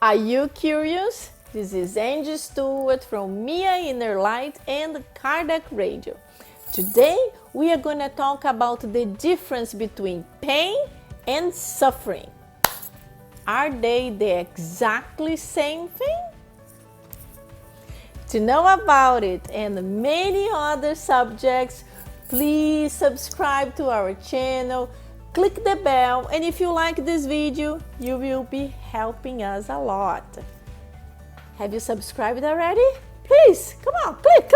Are you curious? This is Angy Stewart from InnerLight and Kardec Radio. Today we are going to talk about the difference between pain and suffering. Are they the exactly same thing? To know about it and many other subjects, please subscribe to our channel, click the bell, and if you like this video, you will be helping us a lot. Have you subscribed already? Please, come on, click.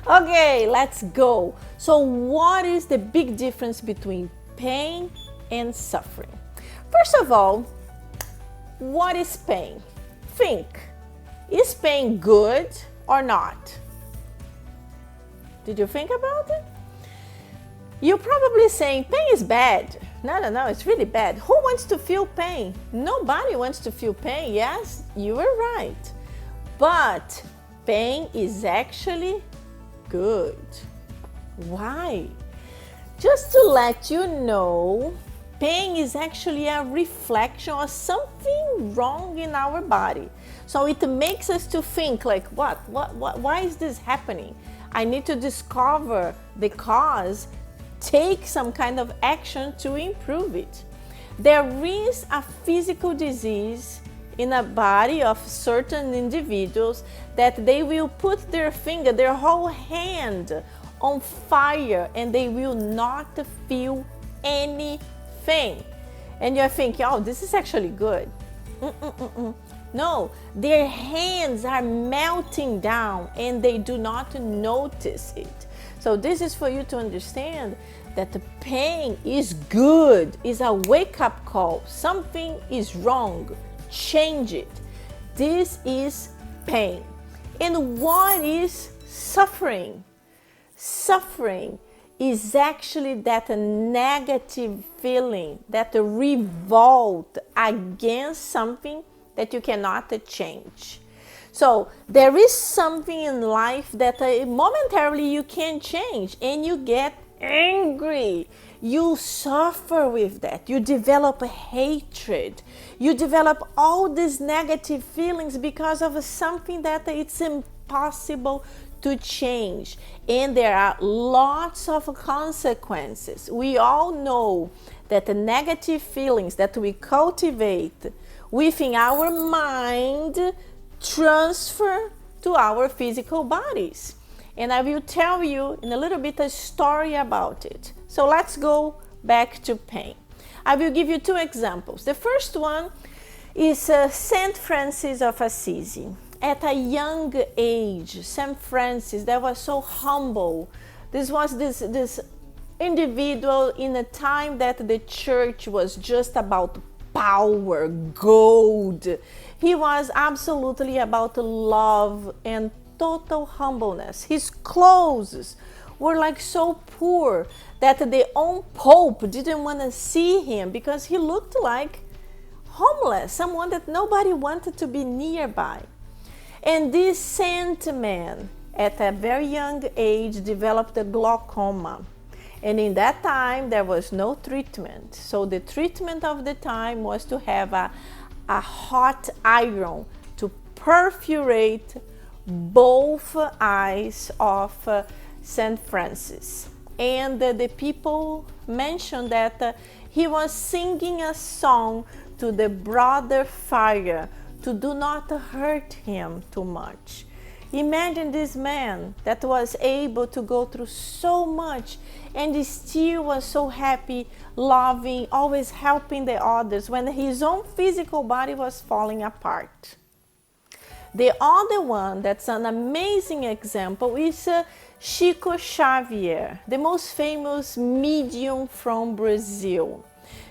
Okay, let's go. So what is the big difference between pain and suffering? First of all, what is pain? Think. Is pain good or not? Did you think about it? You're probably saying pain is bad. No, it's really bad. Who wants to feel pain? Nobody wants to feel pain. Yes, you were right. But pain is actually good. Why? Just to let you know, pain is actually a reflection of something wrong in our body. So it makes us to think like, why is this happening? I need to discover the cause, take some kind of action to improve it. There is a physical disease in a body of certain individuals that they will put their finger, their whole hand on fire and they will not feel anything. And you're thinking, oh, this is actually good. No, their hands are melting down and they do not notice it. So this is for you to understand that the pain is good, is a wake-up call. Something is wrong, change it. This is pain. And what is suffering? Suffering is actually that negative feeling, that revolt against something that you cannot change. So there is something in life that momentarily you can change and you get angry. You suffer with that. You develop a hatred. You develop all these negative feelings because of something that it's impossible to change. And there are lots of consequences. We all know that the negative feelings that we cultivate within our mind transfer to our physical bodies. And I will tell you in a little bit a story about it. So let's go back to pain. I will give you two examples. The first one is Saint Francis of Assisi. At a young age, Saint Francis, that was so humble. This was this individual in a time that the church was just about power, gold. He was absolutely about love and total humbleness. His clothes were like so poor that the own Pope didn't want to see him because he looked like homeless, someone that nobody wanted to be nearby. And this saint man, at a very young age, developed a glaucoma. And in that time, there was no treatment. So the treatment of the time was to have a hot iron to perforate both eyes of Saint Francis. And the people mentioned that he was singing a song to the brother fire to do not hurt him too much. Imagine this man that was able to go through so much and still was so happy, loving, always helping the others when his own physical body was falling apart. The other one that's an amazing example is Chico Xavier, the most famous medium from Brazil.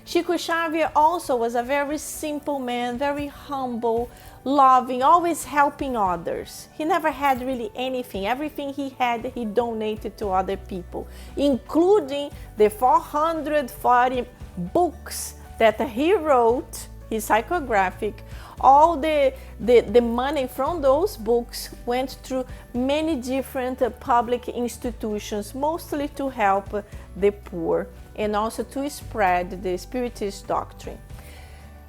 Chico Xavier also was a very simple man, very humble, loving, always helping others. He never had really anything. Everything he had, he donated to other people, including the 440 books that he wrote, his psychographic. All the money from those books went through many different public institutions, mostly to help the poor and also to spread the Spiritist doctrine.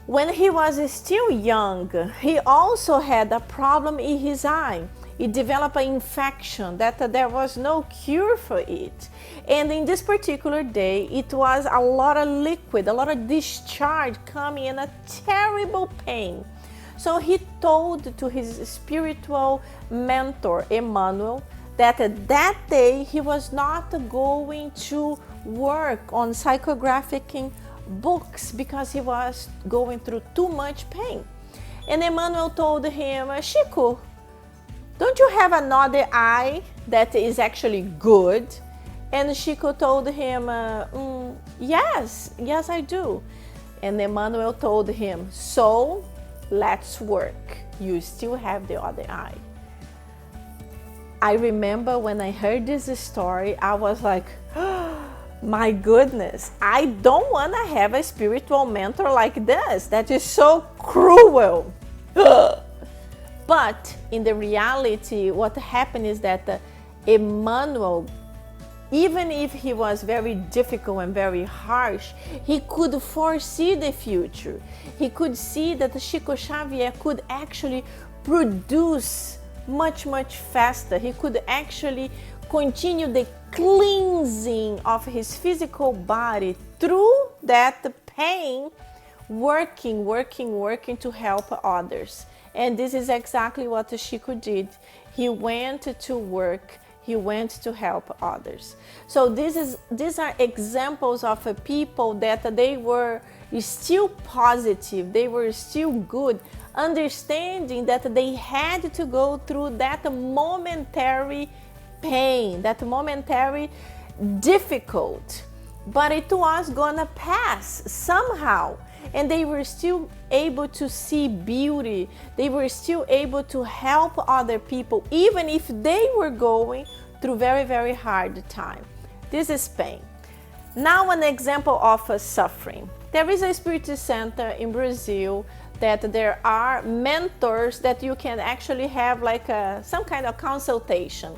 When he was still young, he also had a problem in his eye. It developed an infection that there was no cure for it. And in this particular day, it was a lot of liquid, a lot of discharge coming in a terrible pain. So he told to his spiritual mentor, Emmanuel, that that day he was not going to work on psychographic books because he was going through too much pain. And Emmanuel told him, Chico, don't you have another eye that is actually good? And Chico told him, yes, I do. And Emmanuel told him, so let's work. You still have the other eye. I remember when I heard this story, I was like, oh, my goodness, I don't want to have a spiritual mentor like this. That is so cruel. But in the reality, what happened is that Emmanuel, even if he was very difficult and very harsh, he could foresee the future. He could see that Chico Xavier could actually produce much faster. He could actually continue the cleansing of his physical body through that pain, working to help others. And this is exactly what Chico did. He went to work. He went to help others. So these are examples of people that they were still positive, they were still good, understanding that they had to go through that momentary pain, that momentary difficult, but it was gonna pass somehow. And they were still able to see beauty. They were still able to help other people, even if they were going through very hard time. This is pain. Now an example of suffering. There is a Spiritist center in Brazil that there are mentors that you can actually have like some kind of consultation.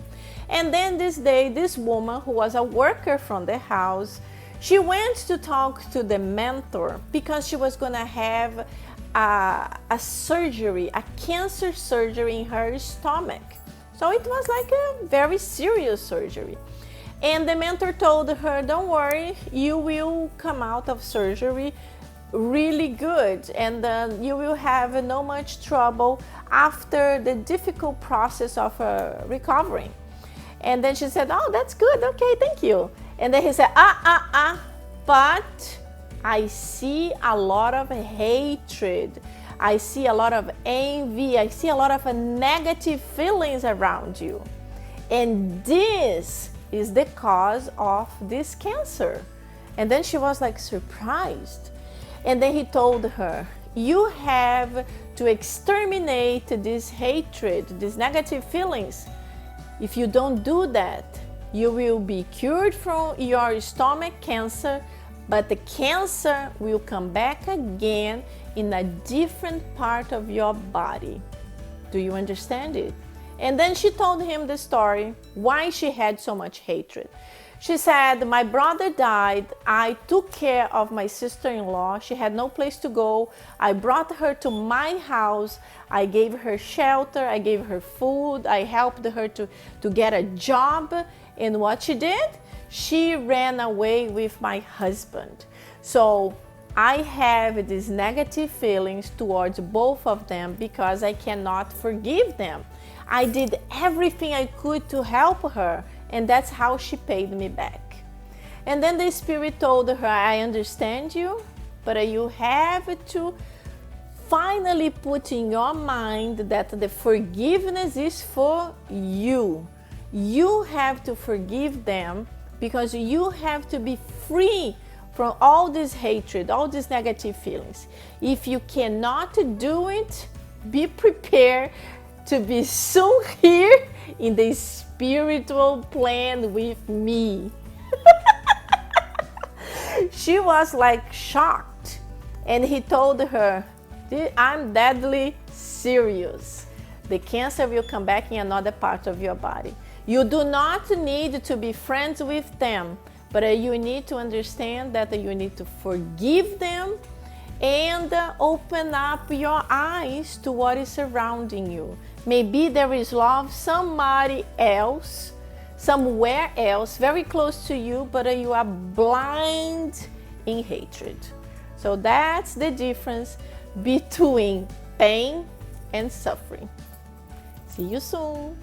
And then this day, this woman who was a worker from the house, she went to talk to the mentor because she was going to have a surgery, a cancer surgery in her stomach. So it was like a very serious surgery. And the mentor told her, don't worry, you will come out of surgery really good, and you will have no much trouble after the difficult process of recovering. And then she said, oh, that's good, okay, thank you. And then he said, but I see a lot of hatred. I see a lot of envy. I see a lot of negative feelings around you. And this is the cause of this cancer. And then she was like surprised. And then he told her, you have to exterminate this hatred, these negative feelings. If you don't do that, you will be cured from your stomach cancer, but the cancer will come back again in a different part of your body. Do you understand it? And then she told him the story, why she had so much hatred. She said, my brother died. I took care of my sister-in-law. She had no place to go. I brought her to my house. I gave her shelter. I gave her food. I helped her to get a job. And what she did? She ran away with my husband. So I have these negative feelings towards both of them because I cannot forgive them. I did everything I could to help her, and that's how she paid me back. And then the Spirit told her, I understand you, but you have to finally put in your mind that the forgiveness is for you. You have to forgive them because you have to be free from all this hatred, all these negative feelings. If you cannot do it, be prepared to be soon here in the spiritual plan with me. She was like shocked, and he told her, I'm deadly serious. The cancer will come back in another part of your body. You do not need to be friends with them, but you need to understand that you need to forgive them and open up your eyes to what is surrounding you. Maybe there is love somewhere else, very close to you, but you are blind in hatred. So that's the difference between pain and suffering. See you soon.